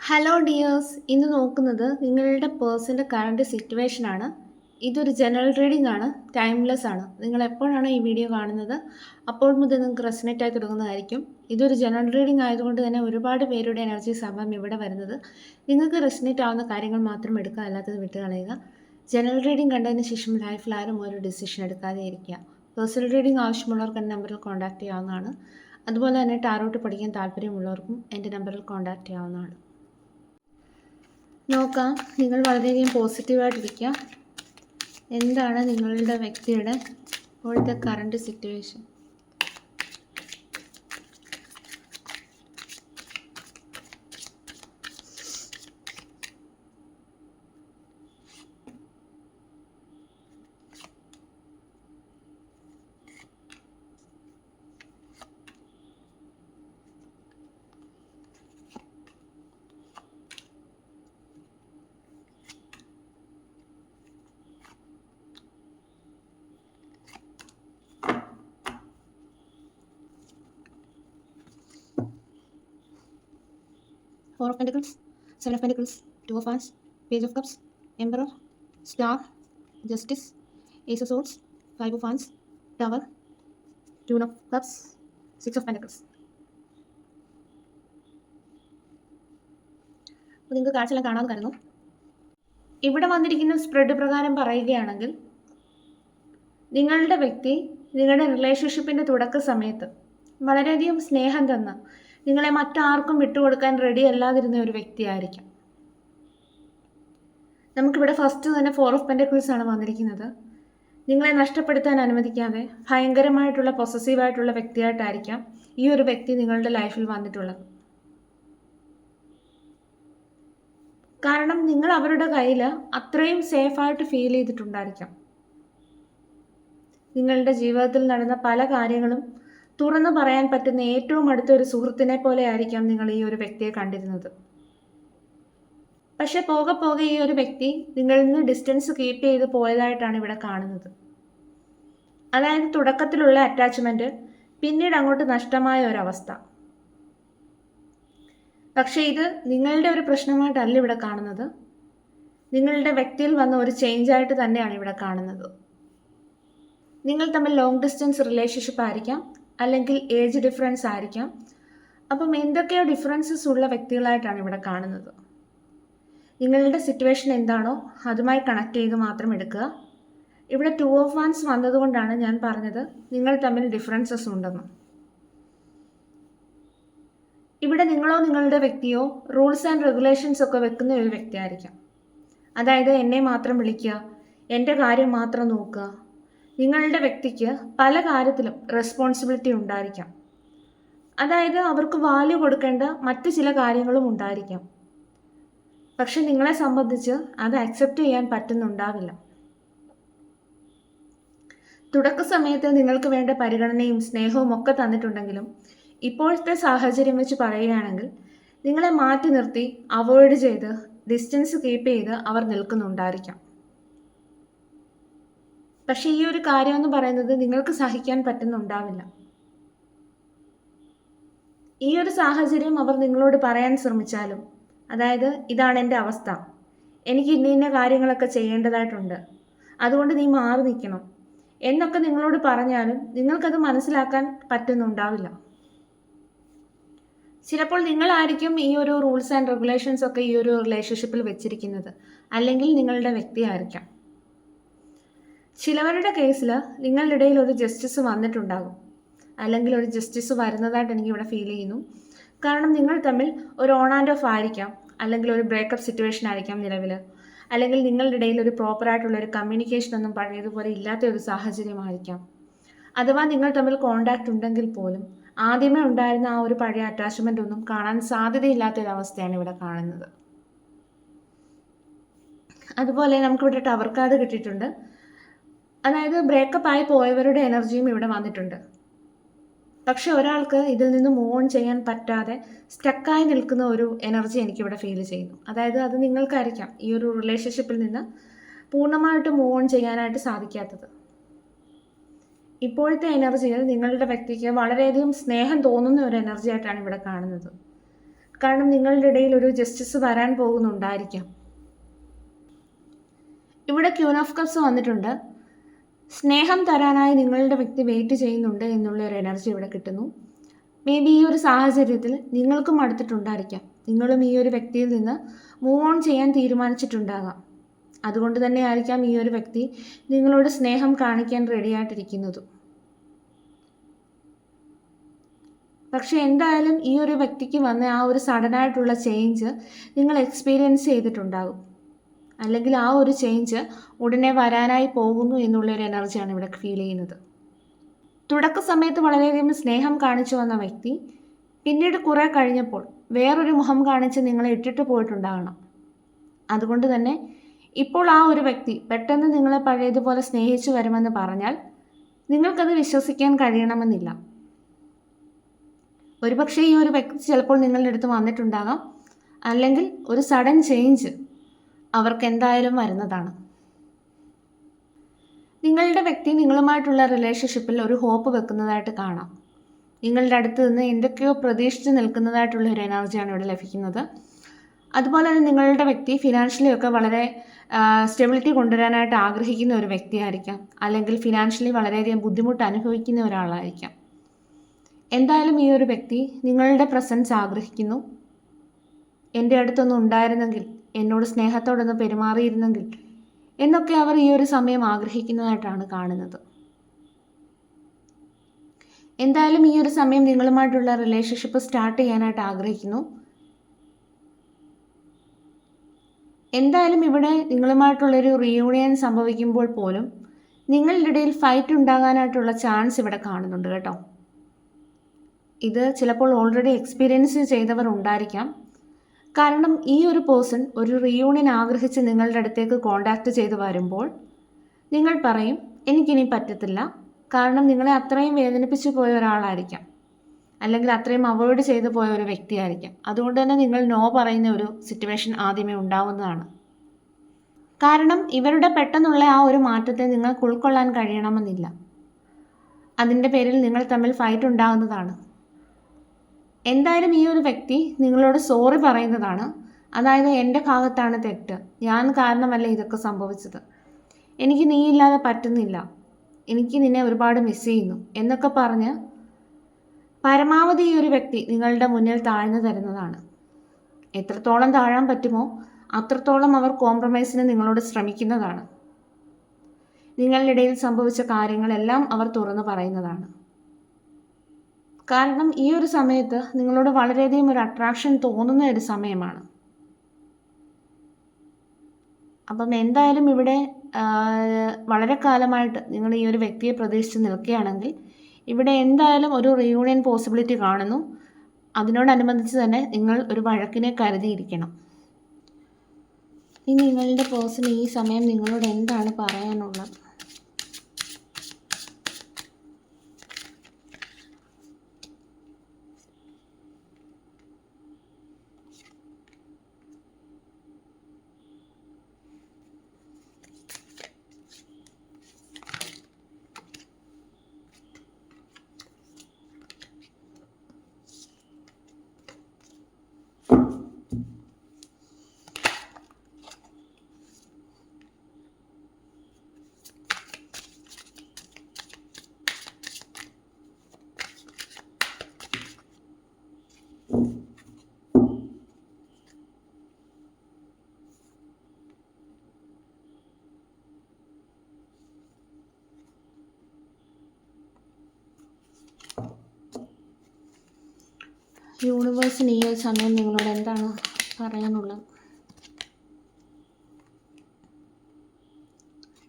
Hello dears, ഇന്ന് നോക്കുന്നത് നിങ്ങളുടെ പേഴ്സൻ്റെ കറണ്ട് സിറ്റുവേഷനാണ്. ഇതൊരു ജനറൽ റീഡിംഗ് ആണ്, ടൈംലെസ് ആണ്. നിങ്ങൾ എപ്പോഴാണ് ഈ വീഡിയോ കാണുന്നത് അപ്പോൾ മുതൽ നിങ്ങൾക്ക് റെസനേറ്റ് ആയി തുടങ്ങുന്നതായിരിക്കും. ഇതൊരു ജനറൽ റീഡിംഗ് ആയതുകൊണ്ട് തന്നെ ഒരുപാട് പേരുടെ എനർജീസ് ആവാം ഇവിടെ വരുന്നത്. നിങ്ങൾക്ക് റെസനേറ്റ് ആവുന്ന കാര്യങ്ങൾ മാത്രം എടുക്കുക, അല്ലാത്തത് വിട്ട് കളയുക. ജനറൽ റീഡിംഗ് കണ്ടതിന് ശേഷം ലൈഫിൽ ആരും ഒരു ഡിസിഷൻ എടുക്കാതെ ഇരിക്കുക. പേഴ്സണൽ റീഡിംഗ് ആവശ്യമുള്ളവർക്ക് എൻ്റെ നമ്പറിൽ കോൺടാക്റ്റ് ചെയ്യാവുന്നതാണ്. അതുപോലെ തന്നെ ടാരോട്ട് പഠിക്കാൻ താല്പര്യമുള്ളവർക്കും എൻ്റെ നമ്പറിൽ കോൺടാക്റ്റ് ചെയ്യാവുന്നതാണ്. നോക്കാം, നിങ്ങൾ വളരെയധികം പോസിറ്റീവായിട്ടിരിക്കുക. എന്താണ് നിങ്ങളുടെ വ്യക്തിയുടെ ഇപ്പോഴത്തെ current situation? Four of Pentacles, Seven of Pentacles, Two of Wands, Page of Cups, Emperor, Star, Justice, Ace of Swords, Five of Wands, Tower, Two of Cups, Six of Pentacles. അപ്പോൾ നിങ്ങൾക്ക് കാഴ്ചയെല്ലാം കാണാൻ കരുതുന്നു. ഇവിടെ വന്നിരിക്കുന്ന സ്പ്രെഡ് പ്രകാരം പറയുകയാണെങ്കിൽ നിങ്ങളുടെ വ്യക്തി നിങ്ങളുടെ റിലേഷൻഷിപ്പിൻ്റെ തുടക്ക സമയത്ത് വളരെയധികം സ്നേഹം തന്ന, നിങ്ങളെ മറ്റാർക്കും വിട്ടുകൊടുക്കാൻ റെഡി അല്ലാതിരുന്ന ഒരു വ്യക്തിയായിരിക്കാം. നമുക്കിവിടെ ഫസ്റ്റ് തന്നെ ഫോർ ഓഫ് പെൻറ്റക്കിൾസ് ആണ് വന്നിരിക്കുന്നത്. നിങ്ങളെ നഷ്ടപ്പെടുത്താൻ അനുവദിക്കാതെ ഭയങ്കരമായിട്ടുള്ള പൊസസീവായിട്ടുള്ള വ്യക്തിയായിട്ടായിരിക്കാം ഈ ഒരു വ്യക്തി നിങ്ങളുടെ ലൈഫിൽ വന്നിട്ടുള്ളത്. കാരണം നിങ്ങൾ അവരുടെ കയ്യിൽ അത്രയും സേഫായിട്ട് ഫീൽ ചെയ്തിട്ടുണ്ടായിരിക്കാം. നിങ്ങളുടെ ജീവിതത്തിൽ നടന്ന പല കാര്യങ്ങളും തുറന്നു പറയാൻ പറ്റുന്ന ഏറ്റവും അടുത്തൊരു സുഹൃത്തിനെ പോലെ ആയിരിക്കാം നിങ്ങൾ ഈ ഒരു വ്യക്തിയെ കണ്ടിരുന്നത്. പക്ഷെ പോകെ പോകെ ഈ ഒരു വ്യക്തി നിങ്ങളിൽ നിന്ന് ഡിസ്റ്റൻസ് കീപ്പ് ചെയ്ത് പോയതായിട്ടാണ് ഇവിടെ കാണുന്നത്. അതായത് തുടക്കത്തിലുള്ള അറ്റാച്ച്മെൻറ്റ് പിന്നീട് അങ്ങോട്ട് നഷ്ടമായ ഒരവസ്ഥ. പക്ഷേ ഇത് നിങ്ങളുടെ ഒരു പ്രശ്നമായിട്ടല്ല ഇവിടെ കാണുന്നത്, നിങ്ങളുടെ വ്യക്തിയിൽ വന്ന ഒരു ചേഞ്ചായിട്ട് തന്നെയാണ് ഇവിടെ കാണുന്നത്. നിങ്ങൾ തമ്മിൽ ലോങ് ഡിസ്റ്റൻസ് റിലേഷൻഷിപ്പ് ആയിരിക്കാം, അല്ലെങ്കിൽ ഏജ് ഡിഫറൻസ് ആയിരിക്കാം. അപ്പം എന്തൊക്കെയോ ഡിഫറൻസസ് ഉള്ള വ്യക്തികളായിട്ടാണ് ഇവിടെ കാണുന്നത്. നിങ്ങളുടെ സിറ്റുവേഷൻ എന്താണോ അതുമായി കണക്ട് ചെയ്ത് മാത്രം എടുക്കുക. ഇവിടെ ടു ഓഫ് വാൻസ് വന്നതുകൊണ്ടാണ് ഞാൻ പറഞ്ഞത് നിങ്ങൾ തമ്മിൽ ഡിഫറൻസസ് ഉണ്ടെന്ന്. ഇവിടെ നിങ്ങളോ നിങ്ങളുടെ വ്യക്തിയോ റൂൾസ് ആൻഡ് റെഗുലേഷൻസ് ഒക്കെ വെക്കുന്ന ഒരു വ്യക്തിയായിരിക്കാം. അതായത് എന്നെ മാത്രം വിളിക്കുക, എൻ്റെ കാര്യം മാത്രം നോക്കുക. നിങ്ങളുടെ വ്യക്തിക്ക് പല കാര്യത്തിലും റെസ്പോൺസിബിലിറ്റി ഉണ്ടായിരിക്കാം. അതായത് അവർക്ക് വാല്യൂ കൊടുക്കേണ്ട മറ്റു ചില കാര്യങ്ങളും ഉണ്ടായിരിക്കാം. പക്ഷെ നിങ്ങളെ സംബന്ധിച്ച് അത് അക്സെപ്റ്റ് ചെയ്യാൻ പറ്റുന്നുണ്ടാവില്ല. തുടക്ക സമയത്ത് നിങ്ങൾക്ക് വേണ്ട പരിഗണനയും സ്നേഹവും ഒക്കെ തന്നിട്ടുണ്ടെങ്കിലും ഇപ്പോഴത്തെ സാഹചര്യം വെച്ച് പറയുകയാണെങ്കിൽ നിങ്ങളെ മാറ്റി നിർത്തി അവോയ്ഡ് ചെയ്ത് ഡിസ്റ്റൻസ് കീപ്പ് ചെയ്ത് അവർ നിൽക്കുന്നുണ്ടായിരിക്കാം. പക്ഷേ ഈ ഒരു കാര്യമെന്ന് പറയുന്നത് നിങ്ങൾക്ക് സഹിക്കാൻ പറ്റുന്നുണ്ടാവില്ല. ഈ ഒരു സാഹചര്യം അവർ നിങ്ങളോട് പറയാൻ ശ്രമിച്ചാലും, അതായത് ഇതാണ് എൻ്റെ അവസ്ഥ, എനിക്ക് ഇന്ന കാര്യങ്ങളൊക്കെ ചെയ്യേണ്ടതായിട്ടുണ്ട്, അതുകൊണ്ട് നീ മാറി നിൽക്കണം എന്നൊക്കെ നിങ്ങളോട് പറഞ്ഞാലും നിങ്ങൾക്കത് മനസ്സിലാക്കാൻ പറ്റുന്നുണ്ടാവില്ല. ചിലപ്പോൾ നിങ്ങളായിരിക്കും ഈ ഒരു റൂൾസ് ആൻഡ് റെഗുലേഷൻസ് ഒക്കെ ഈ ഒരു റിലേഷൻഷിപ്പിൽ വെച്ചിരിക്കുന്നത്, അല്ലെങ്കിൽ നിങ്ങളുടെ വ്യക്തിയായിരിക്കാം. ചിലവരുടെ കേസിൽ നിങ്ങളുടെ ഇടയിൽ ഒരു ജസ്റ്റിസ് വന്നിട്ടുണ്ടാകും, അല്ലെങ്കിൽ ഒരു ജസ്റ്റിസ് വരുന്നതായിട്ട് എനിക്കിവിടെ ഫീൽ ചെയ്യുന്നു. കാരണം നിങ്ങൾ തമ്മിൽ ഒരു ഓൺ ആൻഡ് ഓഫ് ആയിരിക്കാം, അല്ലെങ്കിൽ ഒരു ബ്രേക്കപ്പ് സിറ്റുവേഷൻ ആയിരിക്കാം നിലവിൽ, അല്ലെങ്കിൽ നിങ്ങളുടെ ഇടയിൽ ഒരു പ്രോപ്പറായിട്ടുള്ളൊരു കമ്മ്യൂണിക്കേഷൻ ഒന്നും പഴയതുപോലെ ഇല്ലാത്ത ഒരു സാഹചര്യമായിരിക്കാം. അഥവാ നിങ്ങൾ തമ്മിൽ കോണ്ടാക്റ്റ് ഉണ്ടെങ്കിൽ പോലും ആദ്യമേ ഉണ്ടായിരുന്ന ആ ഒരു പഴയ അറ്റാച്ച്മെൻ്റ് ഒന്നും കാണാൻ സാധ്യതയില്ലാത്തൊരവസ്ഥയാണ് ഇവിടെ കാണുന്നത്. അതുപോലെ നമുക്കിവിടെ ടവർ കാർഡ് കിട്ടിയിട്ടുണ്ട്. അതായത് ബ്രേക്കപ്പ് ആയി പോയവരുടെ എനർജിയും ഇവിടെ വന്നിട്ടുണ്ട്. പക്ഷെ ഒരാൾക്ക് ഇതിൽ നിന്ന് മൂവ് ഓൺ ചെയ്യാൻ പറ്റാതെ സ്റ്റക്കായി നിൽക്കുന്ന ഒരു എനർജി എനിക്കിവിടെ ഫീൽ ചെയ്യുന്നു. അതായത് അത് നിങ്ങൾക്കായിരിക്കാം ഈ ഒരു റിലേഷൻഷിപ്പിൽ നിന്ന് പൂർണ്ണമായിട്ട് മൂവ് ഓൺ ചെയ്യാനായിട്ട് സാധിക്കാത്തത്. ഇപ്പോഴത്തെ എനർജിയിൽ നിങ്ങളുടെ വ്യക്തിക്ക് വളരെയധികം സ്നേഹം തോന്നുന്ന ഒരു എനർജി ആയിട്ടാണ് ഇവിടെ കാണുന്നത്. കാരണം നിങ്ങളുടെ ഇടയിൽ ഒരു ജസ്റ്റിസ് വരാൻ പോകുന്നുണ്ടായിരിക്കാം. ഇവിടെ ക്യൂൻ ഓഫ് കപ്സ് വന്നിട്ടുണ്ട്. സ്നേഹം തരാനായി നിങ്ങളുടെ വ്യക്തി വെയിറ്റ് ചെയ്യുന്നുണ്ട് എന്നുള്ള ഒരു എനർജി ഇവിടെ കിട്ടുന്നു. മേ ബി ഈ ഒരു സാഹചര്യത്തിൽ നിങ്ങൾക്കും അടുത്തിട്ടുണ്ടായിരിക്കാം. നിങ്ങളും ഈ ഒരു വ്യക്തിയിൽ നിന്ന് മൂവ് ഓൺ ചെയ്യാൻ തീരുമാനിച്ചിട്ടുണ്ടാകാം. അതുകൊണ്ട് തന്നെ ആയിരിക്കാം ഈ ഒരു വ്യക്തി നിങ്ങളോട് സ്നേഹം കാണിക്കാൻ റെഡിയായിട്ടിരിക്കുന്നതും. പക്ഷെ എന്തായാലും ഈ ഒരു വ്യക്തിക്ക് വന്ന ആ ഒരു സഡനായിട്ടുള്ള ചേഞ്ച് നിങ്ങൾ എക്സ്പീരിയൻസ് ചെയ്തിട്ടുണ്ടാകും. അല്ലെങ്കിൽ ആ ഒരു ചേഞ്ച് ഉടനെ വരാനായി പോകുന്നു എന്നുള്ളൊരു എനർജിയാണ് ഇവിടെ ഫീൽ ചെയ്യുന്നത്. തുടക്ക സമയത്ത് വളരെയധികം സ്നേഹം കാണിച്ചു വന്ന വ്യക്തി പിന്നീട് കുറേ കഴിഞ്ഞപ്പോൾ വേറൊരു മുഖം കാണിച്ച് നിങ്ങളെ ഇട്ടിട്ട് പോയിട്ടുണ്ടാകണം. അതുകൊണ്ട് തന്നെ ഇപ്പോൾ ആ ഒരു വ്യക്തി പെട്ടെന്ന് നിങ്ങളെ പഴയതുപോലെ സ്നേഹിച്ചു വരുമെന്ന് പറഞ്ഞാൽ നിങ്ങൾക്കത് വിശ്വസിക്കാൻ കഴിയണമെന്നില്ല. ഒരുപക്ഷെ ഈ ഒരു വ്യക്തി ചിലപ്പോൾ നിങ്ങളുടെ അടുത്ത് വന്നിട്ടുണ്ടാകാം, അല്ലെങ്കിൽ ഒരു സഡൻ ചേഞ്ച് അവർക്ക് എന്തായാലും വരുന്നതാണ്. നിങ്ങളുടെ വ്യക്തി നിങ്ങളുമായിട്ടുള്ള റിലേഷൻഷിപ്പിൽ ഒരു ഹോപ്പ് വെക്കുന്നതായിട്ട് കാണാം. നിങ്ങളുടെ അടുത്ത് നിന്ന് എന്തൊക്കെയോ പ്രതീക്ഷിച്ച് നിൽക്കുന്നതായിട്ടുള്ള ഒരു എനർജിയാണ് ഇവിടെ ലഭിക്കുന്നത്. അതുപോലെ തന്നെ നിങ്ങളുടെ വ്യക്തി ഫിനാൻഷ്യലി ഒക്കെ വളരെ സ്റ്റെബിലിറ്റി കൊണ്ടുവരാനായിട്ട് ആഗ്രഹിക്കുന്ന ഒരു വ്യക്തിയായിരിക്കാം, അല്ലെങ്കിൽ ഫിനാൻഷ്യലി വളരെയധികം ബുദ്ധിമുട്ട് അനുഭവിക്കുന്ന ഒരാളായിരിക്കാം. എന്തായാലും ഈ ഒരു വ്യക്തി നിങ്ങളുടെ പ്രസൻസ് ആഗ്രഹിക്കുന്നു. എൻ്റെ അടുത്തൊന്നും ഉണ്ടായിരുന്നെങ്കിൽ, എന്നോട് സ്നേഹത്തോടൊന്ന് പെരുമാറിയിരുന്നെങ്കിൽ എന്നൊക്കെ അവർ ഈ ഒരു സമയം ആഗ്രഹിക്കുന്നതായിട്ടാണ് കാണുന്നത്. എന്തായാലും ഈ ഒരു സമയം നിങ്ങളുമായിട്ടുള്ള റിലേഷൻഷിപ്പ് സ്റ്റാർട്ട് ചെയ്യാനായിട്ട് ആഗ്രഹിക്കുന്നു. എന്തായാലും ഇവിടെ നിങ്ങളുമായിട്ടുള്ളൊരു റീയൂണിയൻ സംഭവിക്കുമ്പോൾ പോലും നിങ്ങളുടെ ഇടയിൽ ഫൈറ്റ് ഉണ്ടാകാനായിട്ടുള്ള ചാൻസ് ഇവിടെ കാണുന്നുണ്ട് കേട്ടോ. ഇത് ചിലപ്പോൾ ഓൾറെഡി എക്സ്പീരിയൻസ് ചെയ്തവർ ഉണ്ടായിരിക്കാം. കാരണം ഈ ഒരു പേഴ്സൺ ഒരു റീയൂണിയൻ ആഗ്രഹിച്ച് നിങ്ങളുടെ അടുത്തേക്ക് കോണ്ടാക്റ്റ് ചെയ്ത് വരുമ്പോൾ നിങ്ങൾ പറയും എനിക്കിനി പറ്റത്തില്ല, കാരണം നിങ്ങളെ അത്രയും വേദനിപ്പിച്ചു പോയ ഒരാളായിരിക്കാം, അല്ലെങ്കിൽ അത്രയും അവോയ്ഡ് ചെയ്തു പോയ ഒരു വ്യക്തിയായിരിക്കാം. അതുകൊണ്ട് തന്നെ നിങ്ങൾ നോ പറയുന്ന ഒരു സിറ്റുവേഷൻ ആദ്യമേ ഉണ്ടാവുന്നതാണ്. കാരണം ഇവരുടെ പെട്ടെന്നുള്ള ആ ഒരു മാറ്റത്തെ നിങ്ങൾക്ക് ഉൾക്കൊള്ളാൻ കഴിയണമെന്നില്ല. അതിൻ്റെ പേരിൽ നിങ്ങൾ തമ്മിൽ ഫൈറ്റ് ഉണ്ടാകുന്നതാണ്. എന്തായാലും ഈ ഒരു വ്യക്തി നിങ്ങളോട് സോറി പറയുന്നതാണ്. അതായത് എൻ്റെ ഭാഗത്താണ് തെറ്റ്, ഞാൻ കാരണമല്ല ഇതൊക്കെ സംഭവിച്ചത്, എനിക്ക് നീ ഇല്ലാതെ പറ്റുന്നില്ല, എനിക്ക് നിന്നെ ഒരുപാട് മിസ് ചെയ്യുന്നു എന്നൊക്കെ പറഞ്ഞ് പരമാവധി ഈ ഒരു വ്യക്തി നിങ്ങളുടെ മുന്നിൽ താഴ്ന്നു തരുന്നതാണ്. എത്രത്തോളം താഴാൻ പറ്റുമോ അത്രത്തോളം അവർ കോംപ്രമൈസിന് നിങ്ങളോട് ശ്രമിക്കുന്നതാണ്. നിങ്ങളുടെ ഇടയിൽ സംഭവിച്ച കാര്യങ്ങളെല്ലാം അവർ തുറന്നു പറയുന്നതാണ്. കാരണം ഈ ഒരു സമയത്ത് നിങ്ങളോട് വളരെയധികം ഒരു അട്രാക്ഷൻ തോന്നുന്ന ഒരു സമയമാണ്. അപ്പം എന്തായാലും ഇവിടെ വളരെ കാലമായിട്ട് നിങ്ങൾ ഈ ഒരു വ്യക്തിയെ പ്രതീക്ഷിച്ച് നിൽക്കുകയാണെങ്കിൽ ഇവിടെ എന്തായാലും ഒരു റീയൂണിയൻ പോസിബിലിറ്റി കാണുന്നു. അതിനോടനുബന്ധിച്ച് തന്നെ നിങ്ങൾ ഒരു വഴക്കിനെ കരുതിയിരിക്കണം. ഇനി നിങ്ങളുടെ പേഴ്സൺ ഈ സമയം നിങ്ങളോട് എന്താണ് പറയാനുള്ളത്? യൂണിവേഴ്സിന് ഈ ഒരു സമയം നിങ്ങളോട് എന്താണ് പറയാനുള്ളത്?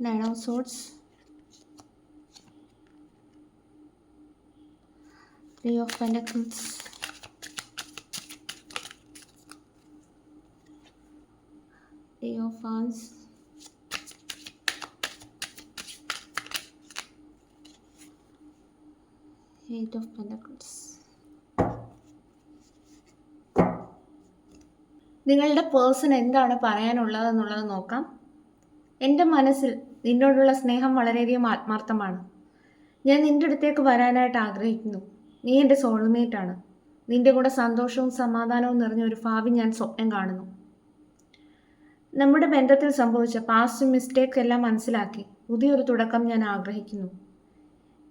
Nine of swords, three of pentacles, three of wands, eight of pentacles. നിങ്ങളുടെ പേഴ്സൺ എന്താണ് പറയാനുള്ളതെന്നുള്ളത് നോക്കാം. എൻ്റെ മനസ്സിൽ നിന്നോടുള്ള സ്നേഹം വളരെയധികം ആത്മാർത്ഥമാണ്. ഞാൻ നിൻ്റെ അടുത്തേക്ക് വരാനായിട്ട് ആഗ്രഹിക്കുന്നു. നീ എൻ്റെ സോൾമേറ്റാണ്. നിൻ്റെ കൂടെ സന്തോഷവും സമാധാനവും നിറഞ്ഞ ഒരു ഭാവി ഞാൻ സ്വപ്നം കാണുന്നു. നമ്മുടെ ബന്ധത്തിൽ സംഭവിച്ച പാസ്റ്റ് മിസ്റ്റേക്സ് എല്ലാം മനസ്സിലാക്കി പുതിയൊരു തുടക്കം ഞാൻ ആഗ്രഹിക്കുന്നു.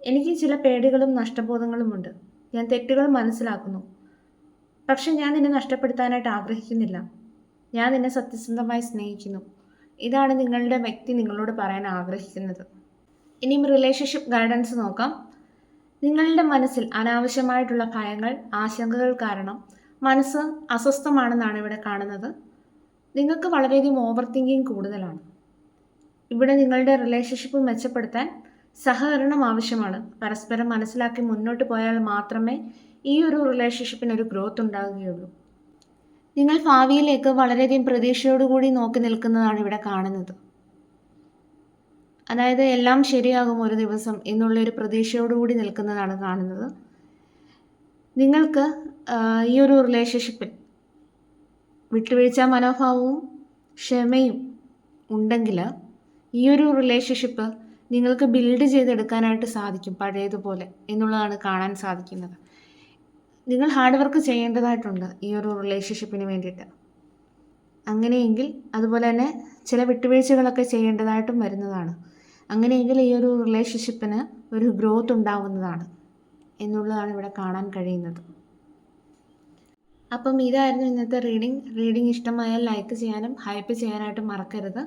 എനിക്ക് ചില പേടികളും നഷ്ടബോധങ്ങളുമുണ്ട്. ഞാൻ തെറ്റുകൾ മനസ്സിലാക്കുന്നു. പക്ഷെ ഞാൻ നിന്നെ നഷ്ടപ്പെടുത്താനായിട്ട് ആഗ്രഹിക്കുന്നില്ല. ഞാൻ നിന്നെ സത്യസന്ധമായി സ്നേഹിക്കുന്നു. ഇതാണ് നിങ്ങളുടെ വ്യക്തി നിങ്ങളോട് പറയാൻ ആഗ്രഹിക്കുന്നത്. ഇനിയും റിലേഷൻഷിപ്പ് ഗൈഡൻസ് നോക്കാം. നിങ്ങളുടെ മനസ്സിൽ അനാവശ്യമായിട്ടുള്ള ഭയങ്ങൾ, ആശങ്കകൾ കാരണം മനസ്സ് അസ്വസ്ഥമാണെന്നാണ് ഇവിടെ കാണുന്നത്. നിങ്ങൾക്ക് വളരെയധികം ഓവർ തിങ്കിങ് കൂടുതലാണ്. ഇവിടെ നിങ്ങളുടെ റിലേഷൻഷിപ്പ് മെച്ചപ്പെടുത്താൻ സഹകരണം ആവശ്യമാണ്. പരസ്പരം മനസ്സിലാക്കി മുന്നോട്ട് പോയാൽ മാത്രമേ ഈ ഒരു റിലേഷൻഷിപ്പിനൊരു ഗ്രോത്ത് ഉണ്ടാകുകയുള്ളൂ. നിങ്ങൾ ഭാവിയിലേക്ക് വളരെയധികം പ്രതീക്ഷയോടുകൂടി നോക്കി നിൽക്കുന്നതാണ് ഇവിടെ കാണുന്നത്. അതായത് എല്ലാം ശരിയാകും ഒരു ദിവസം എന്നുള്ളൊരു പ്രതീക്ഷയോടുകൂടി നിൽക്കുന്നതാണ് കാണുന്നത്. നിങ്ങൾക്ക് ഈ ഒരു റിലേഷൻഷിപ്പിൽ വിട്ടുവീഴ്ച മനോഭാവവും ക്ഷമയും ഉണ്ടെങ്കിൽ ഈ ഒരു റിലേഷൻഷിപ്പ് നിങ്ങൾക്ക് ബിൽഡ് ചെയ്തെടുക്കാനായിട്ട് സാധിക്കും പഴയതുപോലെ എന്നുള്ളതാണ് കാണാൻ സാധിക്കുന്നത്. നിങ്ങൾ ഹാർഡ് വർക്ക് ചെയ്യേണ്ടതായിട്ടുണ്ട് ഈ ഒരു റിലേഷൻഷിപ്പിന് വേണ്ടിയിട്ട്. അങ്ങനെയെങ്കിൽ അതുപോലെ തന്നെ ചില വിട്ടുവീഴ്ചകളൊക്കെ ചെയ്യേണ്ടതായിട്ടും വരുന്നതാണ്. അങ്ങനെയെങ്കിൽ ഈ ഒരു റിലേഷൻഷിപ്പിന് ഒരു ഗ്രോത്ത് ഉണ്ടാവുന്നതാണ് എന്നുള്ളതാണ് ഇവിടെ കാണാൻ കഴിയുന്നത്. അപ്പം ഇതായിരുന്നു ഇന്നത്തെ റീഡിംഗ് ഇഷ്ടമായാൽ ലൈക്ക് ചെയ്യാനും ഹൈപ്പ് ചെയ്യാനായിട്ടും മറക്കരുത്.